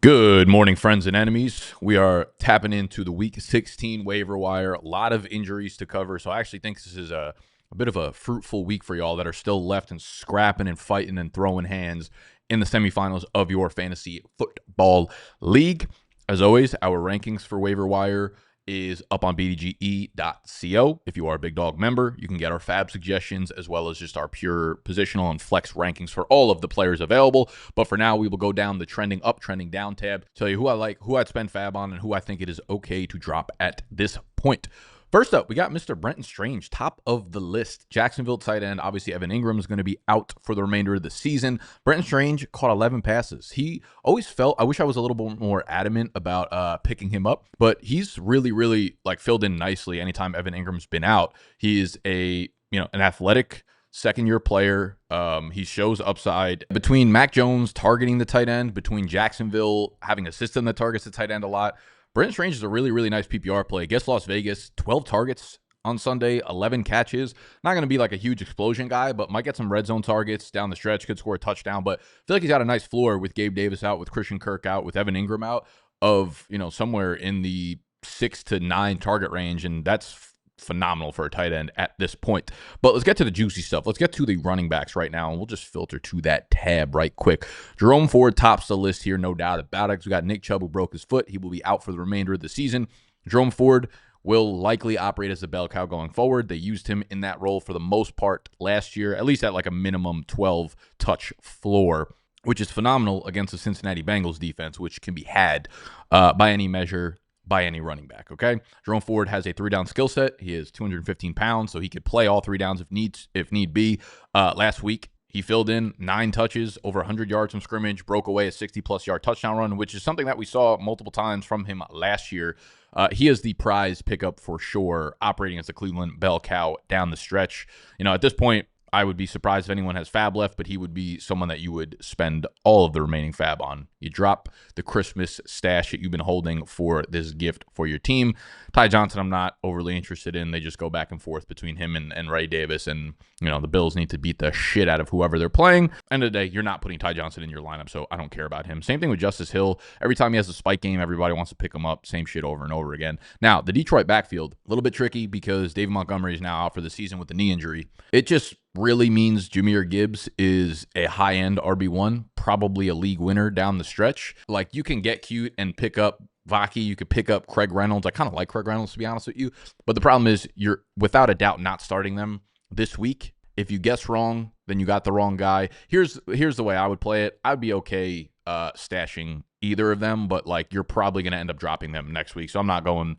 Good morning, friends and enemies. We are tapping into the Week 16 waiver wire. A lot of injuries to cover, so I actually think this is a bit of a fruitful week for y'all that are still left and scrapping and fighting and throwing hands in the semifinals of your fantasy football league. As always, our rankings for waiver wire is up on bdge.co. If you are a Big Dog member, you can get our fab suggestions as well as just our pure positional and flex rankings for all of the players available. But for now, we will go down the trending up, trending down tab, tell you who I like, who I'd spend fab on, and who I think it is okay to drop at this point. First up, we got Mr. Brenton Strange, top of the list. Jacksonville tight end. Obviously, Evan Ingram is going to be out for the remainder of the season. Brenton Strange caught 11 passes. He always felt, I wish I was a little bit more adamant about picking him up, but he's really filled in nicely anytime Evan Ingram's been out. He is an athletic second-year player. He shows upside. Between Mac Jones targeting the tight end, between Jacksonville having a system that targets the tight end a lot, Brenton Strange is a really nice PPR play. Against Las Vegas, 12 targets on Sunday, 11 catches. Not going to be like a huge explosion guy, but might get some red zone targets down the stretch, could score a touchdown. But I feel like he's got a nice floor with Gabe Davis out, with Christian Kirk out, with Evan Ingram out, of, somewhere in the 6 to 9 target range, and that's phenomenal for a tight end at this point. But let's get to the juicy stuff. Let's get to the running backs right now, and we'll just filter to that tab right quick. Jerome Ford tops the list here, no doubt about it. We got Nick Chubb, who broke his foot. He will be out for the remainder of the season. Jerome Ford will likely operate as a bell cow going forward. They used him in that role for the most part last year, at least at like a minimum 12-touch floor, which is phenomenal against the Cincinnati Bengals defense, which can be had by any measure, by any running back, okay? Jerome Ford has a 3-down skill set. He is 215 pounds, so he could play all 3 downs if need be. Last week, he filled in 9 touches, over 100 yards from scrimmage, broke away a 60-plus yard touchdown run, which is something that we saw multiple times from him last year. He is the prize pickup for sure, operating as a Cleveland bell cow down the stretch. At this point, I would be surprised if anyone has fab left, but he would be someone that you would spend all of the remaining fab on. You drop the Christmas stash that you've been holding for this gift for your team. Ty Johnson, I'm not overly interested in. They just go back and forth between him and Ray Davis, and the Bills need to beat the shit out of whoever they're playing. End of the day, you're not putting Ty Johnson in your lineup, so I don't care about him. Same thing with Justice Hill. Every time he has a spike game, everybody wants to pick him up. Same shit over and over again. Now, the Detroit backfield, a little bit tricky because David Montgomery is now out for the season with the knee injury. It just really means Jahmyr Gibbs is a high-end RB1, probably a league winner down the stretch. Like, you can get cute and pick up Vaki, you could pick up Craig Reynolds. I kind of like Craig Reynolds, to be honest with you. But the problem is you're, without a doubt, not starting them this week. If you guess wrong, then you got the wrong guy. Here's the way I would play it. I'd be okay stashing either of them, but you're probably going to end up dropping them next week. So I'm not going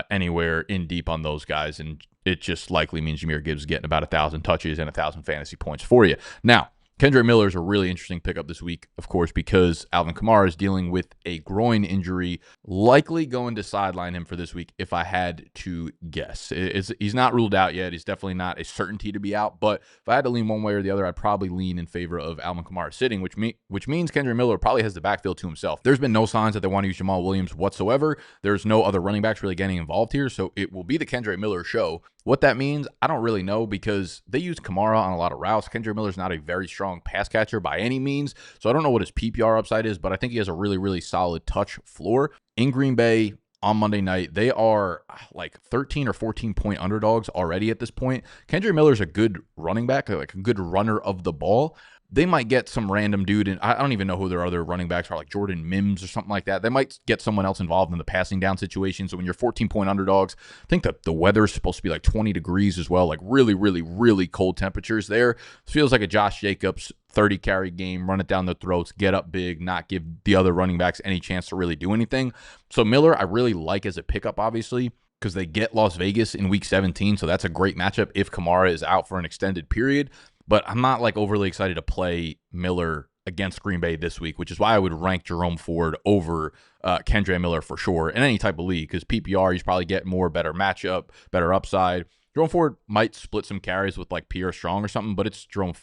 anywhere in deep on those guys, and it just likely means Jahmyr Gibbs getting about 1,000 touches and 1,000 fantasy points for you. Now, Kendre Miller is a really interesting pickup this week, of course, because Alvin Kamara is dealing with a groin injury, likely going to sideline him for this week if I had to guess. He's not ruled out yet. He's definitely not a certainty to be out, but if I had to lean one way or the other, I'd probably lean in favor of Alvin Kamara sitting, which means Kendre Miller probably has the backfield to himself. There's been no signs that they want to use Jamal Williams whatsoever. There's no other running backs really getting involved here, so it will be the Kendre Miller show. What that means, I don't really know, because they use Kamara on a lot of routes. Kendre Miller's not a very strong pass catcher by any means, so I don't know what his PPR upside is, but I think he has a really solid touch floor. In Green Bay on Monday night, they are like 13 or 14 point underdogs already at this point. Kendre Miller's a good running back, like a good runner of the ball. They might get some random dude, and I don't even know who their other running backs are, like Jordan Mims or something like that. They might get someone else involved in the passing down situation. So when you're 14-point underdogs, I think that the weather is supposed to be like 20 degrees as well, like really cold temperatures there. It feels like a Josh Jacobs 30-carry game, run it down their throats, get up big, not give the other running backs any chance to really do anything. So Miller, I really like as a pickup, obviously, because they get Las Vegas in Week 17, so that's a great matchup if Kamara is out for an extended period. But I'm not overly excited to play Miller against Green Bay this week, which is why I would rank Jerome Ford over Kendre Miller for sure in any type of league, because PPR, he's probably getting better matchup, better upside. Jerome Ford might split some carries with Pierre Strong or something, but it's Jerome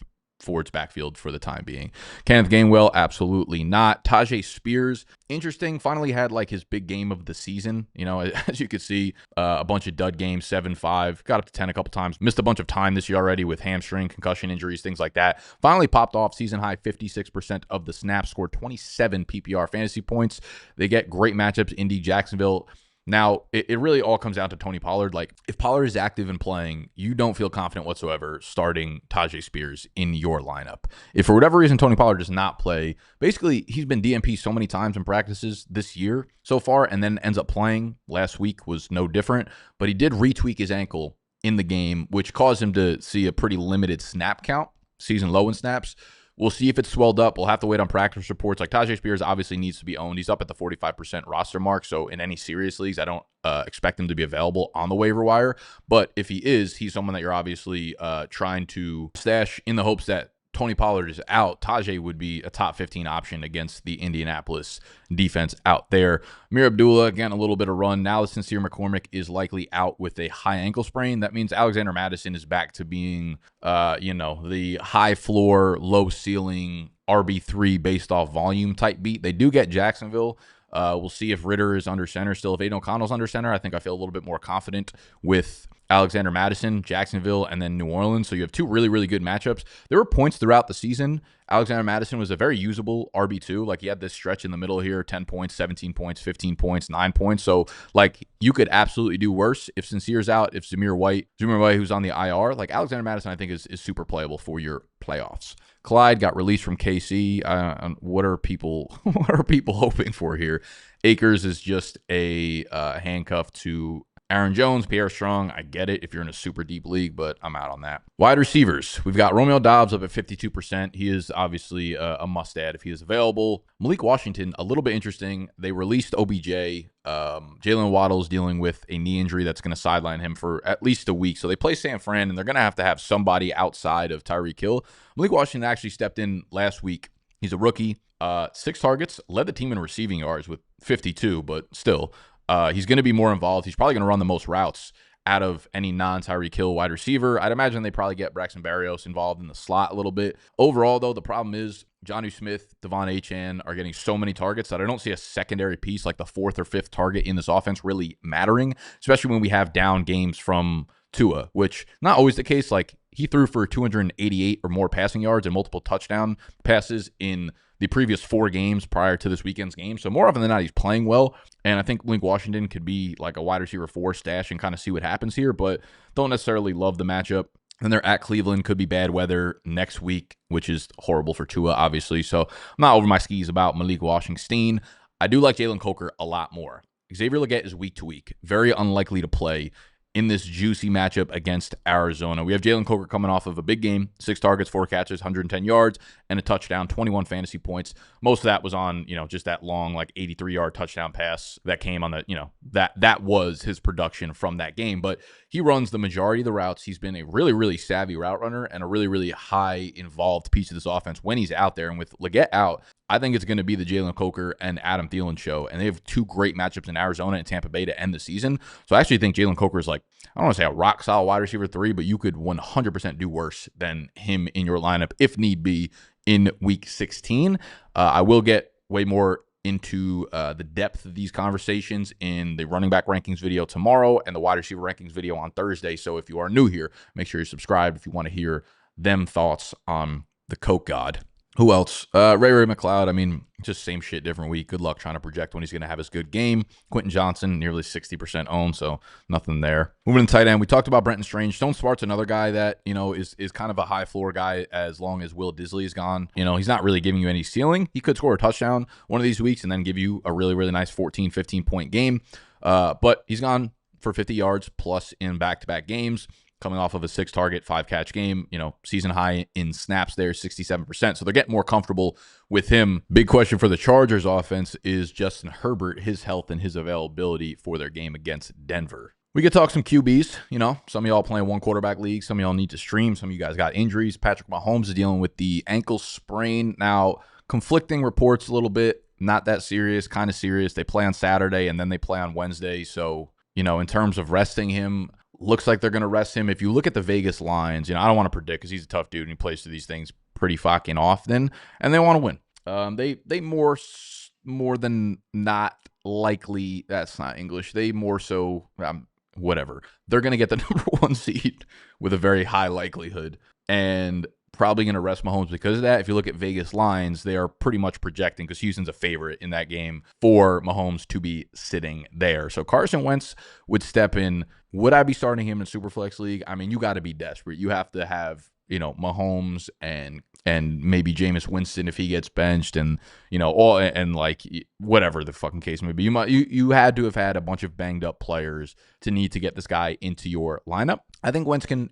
Ford's backfield for the time being. Kenneth Gainwell, absolutely not. Tajay Spears, interesting. Finally had like his big game of the season. As you could see, a bunch of dud games, 7-5, got up to 10 a couple times. Missed a bunch of time this year already with hamstring, concussion injuries, things like that. Finally popped off season high 56% of the snaps, scored 27 PPR fantasy points. They get great matchups, Indy, Jacksonville. Now, it really all comes down to Tony Pollard. Like, if Pollard is active and playing, you don't feel confident whatsoever starting Tajay Spears in your lineup. If for whatever reason Tony Pollard does not play, basically he's been DNP so many times in practices this year so far and then ends up playing. Last week was no different, but he did retweak his ankle in the game, which caused him to see a pretty limited snap count, season low in snaps. We'll see if it's swelled up. We'll have to wait on practice reports. Like, Tajay Spears obviously needs to be owned. He's up at the 45% roster mark, so in any serious leagues, I don't expect him to be available on the waiver wire. But if he is, he's someone that you're obviously trying to stash in the hopes that Tony Pollard is out. Tajay would be a top 15 option against the Indianapolis defense out there. Amir Abdullah, again, a little bit of run. Now, Sincere McCormick is likely out with a high ankle sprain. That means Alexander Mattison is back to being, the high floor, low ceiling RB3 based off volume type beat. They do get Jacksonville. We'll see if Ritter is under center still. If Aiden O'Connell's under center, I think I feel a little bit more confident with Alexander Mattison, Jacksonville, and then New Orleans. So you have two really, really good matchups. There were points throughout the season. Alexander Mattison was a very usable RB2. Like, he had this stretch in the middle here, 10 points, 17 points, 15 points, 9 points. So, like, you could absolutely do worse if Sincere's out, if Zamir White, who's on the IR. Like, Alexander Mattison, I think, is super playable for your playoffs. Clyde got released from KC. What are people hoping for here? Akers is just a handcuff to Aaron Jones, Pierre Strong. I get it if you're in a super deep league, but I'm out on that. Wide receivers. We've got Romeo Doubs up at 52%. He is obviously a must-add if he is available. Malik Washington, a little bit interesting. They released OBJ. Jalen Waddle's dealing with a knee injury that's going to sideline him for at least a week. So they play San Fran, and they're going to have somebody outside of Tyreek Hill. Malik Washington actually stepped in last week. He's a rookie. 6 targets, led the team in receiving yards with 52, but still. He's going to be more involved. He's probably going to run the most routes out of any non-Tyreek Hill wide receiver. I'd imagine they probably get Braxton Berrios involved in the slot a little bit. Overall, though, the problem is Jonnu Smith, Devon Achane are getting so many targets that I don't see a secondary piece like the 4th or 5th target in this offense really mattering, especially when we have down games from Tua, which not always the case. Like, he threw for 288 or more passing yards and multiple touchdown passes in the previous 4 games prior to this weekend's game. So more often than not, he's playing well. And I think Link Washington could be like a wide receiver 4 stash and kind of see what happens here, but don't necessarily love the matchup. And they're at Cleveland, could be bad weather next week, which is horrible for Tua, obviously. So I'm not over my skis about Malik Washington. I do like Jalen Coker a lot more. Xavier Legette is week to week, very unlikely to play in this juicy matchup against Arizona. We have Jalen Coker coming off of a big game, 6 targets, 4 catches, 110 yards, and a touchdown, 21 fantasy points. Most of that was on, just that long, like 83-yard touchdown pass that came on the, that was his production from that game. But he runs the majority of the routes. He's been a really, really savvy route runner and a really, really high involved piece of this offense when he's out there. And with Legette out, I think it's going to be the Jalen Coker and Adam Thielen show. And they have 2 great matchups in Arizona and Tampa Bay to end the season. So I actually think Jalen Coker is like, I don't want to say a rock solid wide receiver 3, but you could 100% do worse than him in your lineup if need be in week 16. I will get way more into the depth of these conversations in the running back rankings video tomorrow and the wide receiver rankings video on Thursday. So if you are new here, make sure you're subscribed if you want to hear them thoughts on the Coke God. Who else? Ray McLeod. I mean, just same shit, different week. Good luck trying to project when he's going to have his good game. Quentin Johnson, nearly 60% owned, so nothing there. Moving to tight end, we talked about Brenton Strange. Stone Smart's another guy that, is kind of a high floor guy as long as Will Disley is gone. He's not really giving you any ceiling. He could score a touchdown one of these weeks and then give you a really, really nice 14, 15-point game. But he's gone for 50 yards plus in back-to-back games. Coming off of a 6-target, 5-catch game, season high in snaps there, 67%. So they're getting more comfortable with him. Big question for the Chargers offense is Justin Herbert, his health and his availability for their game against Denver. We could talk some QBs. Some of y'all playing 1 quarterback league. Some of y'all need to stream. Some of you guys got injuries. Patrick Mahomes is dealing with the ankle sprain. Now, conflicting reports a little bit. Not that serious, kind of serious. They play on Saturday and then they play on Wednesday. So, in terms of resting him, looks like they're going to rest him. If you look at the Vegas lines, I don't want to predict because he's a tough dude and he plays through these things pretty fucking often, and they want to win. They more than not likely, that's not English. They more so, whatever. They're going to get the number 1 seed with a very high likelihood, and probably going to rest Mahomes because of that. If you look at Vegas lines, they are pretty much projecting, because Houston's a favorite in that game, for Mahomes to be sitting there. So Carson Wentz would step in. Would I be starting him in Superflex League? I mean, you got to be desperate. You have to have, Mahomes and maybe Jameis Winston if he gets benched, and all, and like whatever the fucking case may be. You had to have had a bunch of banged up players to need to get this guy into your lineup. I think Wentz can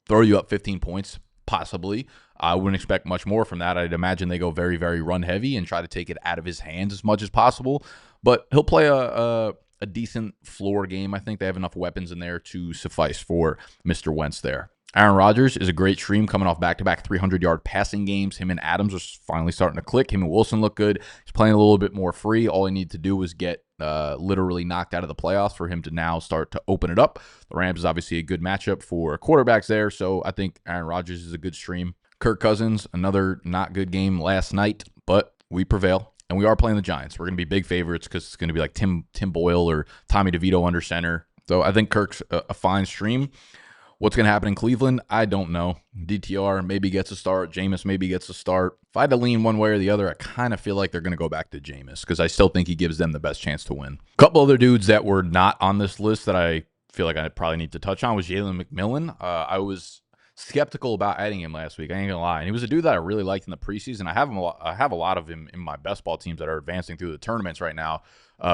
throw you up 15 points. Possibly. I wouldn't expect much more from that. I'd imagine they go very, very run heavy and try to take it out of his hands as much as possible. But he'll play a decent floor game. I think they have enough weapons in there to suffice for Mr. Wentz there. Aaron Rodgers is a great stream coming off back-to-back 300-yard passing games. Him and Adams are finally starting to click. Him and Wilson look good. He's playing a little bit more free. All he needs to do was get literally knocked out of the playoffs for him to now start to open it up. The Rams is obviously a good matchup for quarterbacks there, so I think Aaron Rodgers is a good stream. Kirk Cousins, another not good game last night, but we prevail. And we are playing the Giants. We're going to be big favorites because it's going to be like Tim Boyle or Tommy DeVito under center. So I think Kirk's a fine stream. What's going to happen in Cleveland? I don't know. DTR maybe gets a start. Jameis maybe gets a start. If I had to lean one way or the other, I kind of feel like they're going to go back to Jameis because I still think he gives them the best chance to win. A couple other dudes that were not on this list that I feel like I probably need to touch on was Jalen McMillan. I was skeptical about adding him last week. I ain't gonna lie. And he was a dude that I really liked in the preseason. I have a lot of him in my best ball teams that are advancing through the tournaments right now.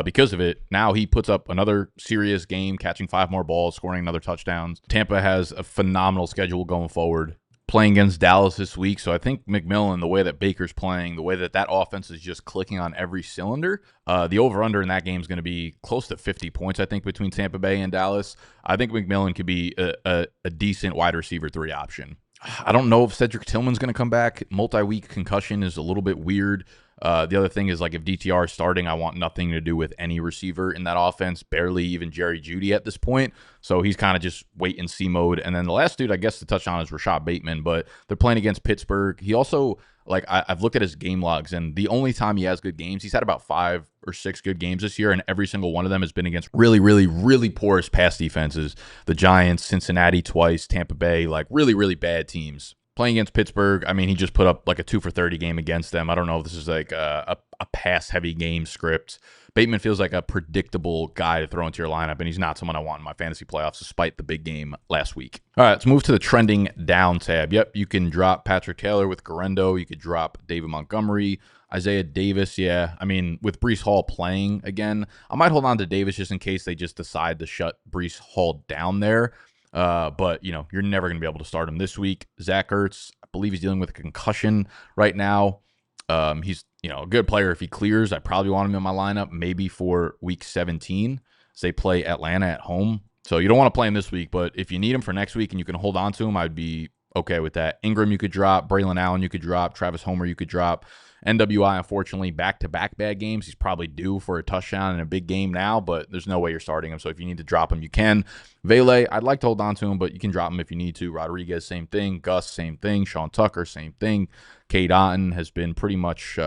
Because of it, now he puts up another serious game, catching 5 more balls, scoring another touchdowns. Tampa has a phenomenal schedule going forward, playing against Dallas this week. So I think McMillan, the way that Baker's playing, the way that offense is just clicking on every cylinder, the over-under in that game is going to be close to 50 points, I think, between Tampa Bay and Dallas. I think McMillan could be a decent wide receiver 3 option. I don't know if Cedric Tillman's going to come back. Multi-week concussion is a little bit weird. The other thing is, like, if DTR is starting, I want nothing to do with any receiver in that offense, barely even Jerry Jeudy at this point. So he's kind of just wait-and-see mode. And then the last dude, I guess, to touch on is Rashad Bateman, but they're playing against Pittsburgh. He also, like, I've looked at his game logs, and the only time he has good games, he's had about 5 or 6 good games this year, and every single one of them has been against really, really, really porous pass defenses. The Giants, Cincinnati twice, Tampa Bay, like, really, really bad teams. Playing against Pittsburgh, I mean, he just put up like a 2 for 30 game against them. I don't know if this is like a pass-heavy game script. Bateman feels like a predictable guy to throw into your lineup, and he's not someone I want in my fantasy playoffs despite the big game last week. All right, let's move to the trending down tab. Yep, you can drop Patrick Taylor with Garendo. You could drop David Montgomery, Isaiah Davis. Yeah, I mean, with Breece Hall playing again, I might hold on to Davis just in case they just decide to shut Breece Hall down there. But, you're never going to be able to start him this week. Zach Ertz, I believe he's dealing with a concussion right now. He's, a good player if he clears. I probably want him in my lineup maybe for week 17 as they play Atlanta at home. So you don't want to play him this week, but if you need him for next week and you can hold on to him, I'd be okay with that. Ingram you could drop. Braylon Allen you could drop. Travis Homer you could drop. NWI, unfortunately, back-to-back bad games. He's probably due for a touchdown in a big game now, but there's no way you're starting him. So if you need to drop him, you can. Vele, I'd like to hold on to him, but you can drop him if you need to. Rodriguez, same thing. Gus, same thing. Sean Tucker, same thing. Cade Otton has been pretty much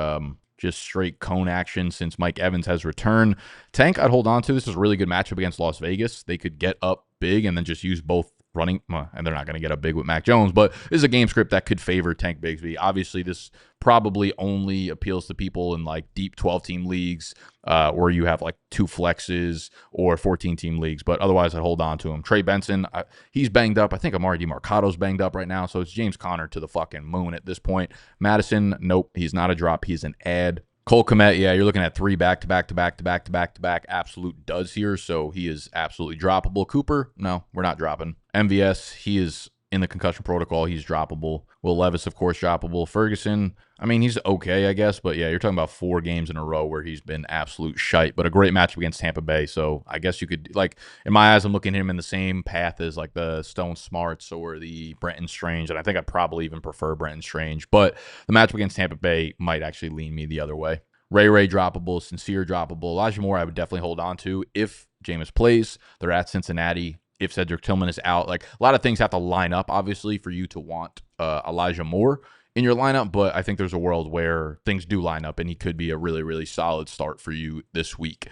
just straight cone action since Mike Evans has returned. Tank, I'd hold on to. This is a really good matchup against Las Vegas. They could get up big and then just use both running, and they're not going to get up big with Mac Jones, but this is a game script that could favor Tank Bigsby. Obviously, this probably only appeals to people in like deep 12-team leagues where you have like 2 flexes or 14-team leagues, but otherwise I'd hold on to him. Trey Benson, he's banged up. I think Amari DeMarcado's banged up right now, so it's James Conner to the fucking moon at this point. Madison, nope, he's not a drop. He's an add. Cole Kmet, yeah, you're looking at 3 back-to-back absolute duds here, so he is absolutely droppable. Cooper, no, we're not dropping. MVS, he is in the concussion protocol. He's droppable. Will Levis, of course, droppable. Ferguson, I mean, he's okay, I guess, but yeah, you're talking about 4 games in a row where he's been absolute shite, but a great matchup against Tampa Bay, so I guess you could, like, in my eyes, I'm looking at him in the same path as, like, the Stone Smarts or the Brenton Strange, and I think I'd probably even prefer Brenton Strange, but the matchup against Tampa Bay might actually lean me the other way. Ray droppable, Sincere droppable. Elijah Moore I would definitely hold on to if Jameis plays. They're at Cincinnati. If Cedric Tillman is out, like, a lot of things have to line up, obviously, for you to want Elijah Moore. in your lineup, but I think there's a world where things do line up and he could be a really, really solid start for you this week.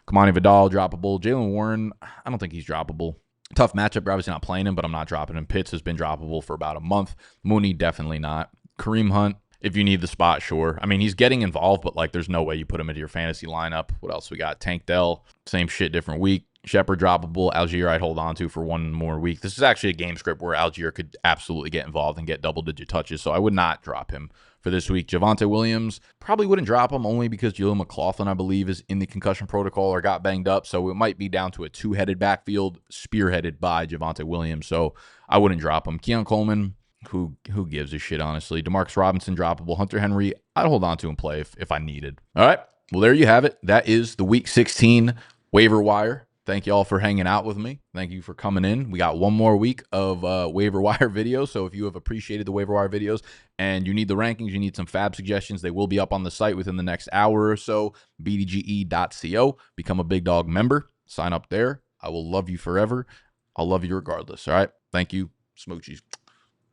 Kamani Vidal, droppable. Jalen Warren, I don't think he's droppable. Tough matchup. You're obviously not playing him, but I'm not dropping him. Pitts has been droppable for about a month. Mooney, definitely not. Kareem Hunt, if you need the spot, sure. I mean, he's getting involved, but like there's no way you put him into your fantasy lineup. What else we got? Tank Dell, same shit, different week. Shepard, droppable. Algier, I'd hold on to for one more week. This is actually a game script where Algier could absolutely get involved and get double-digit touches, so I would not drop him for this week. Javonte Williams, probably wouldn't drop him only because Jaleel McLaughlin, I believe, is in the concussion protocol or got banged up, so it might be down to a two-headed backfield spearheaded by Javonte Williams, so I wouldn't drop him. Keon Coleman, who gives a shit, honestly. Demarcus Robinson, droppable. Hunter Henry, I'd hold on to and play if I needed. All right, well, there you have it. That is the Week 16 waiver wire. Thank you all for hanging out with me. Thank you for coming in. We got one more week of waiver wire videos. So if you have appreciated the waiver wire videos and you need the rankings, you need some fab suggestions, they will be up on the site within the next hour or so. BDGE.co. Become a Big Dog member. Sign up there. I will love you forever. I'll love you regardless. All right. Thank you. Smoochies.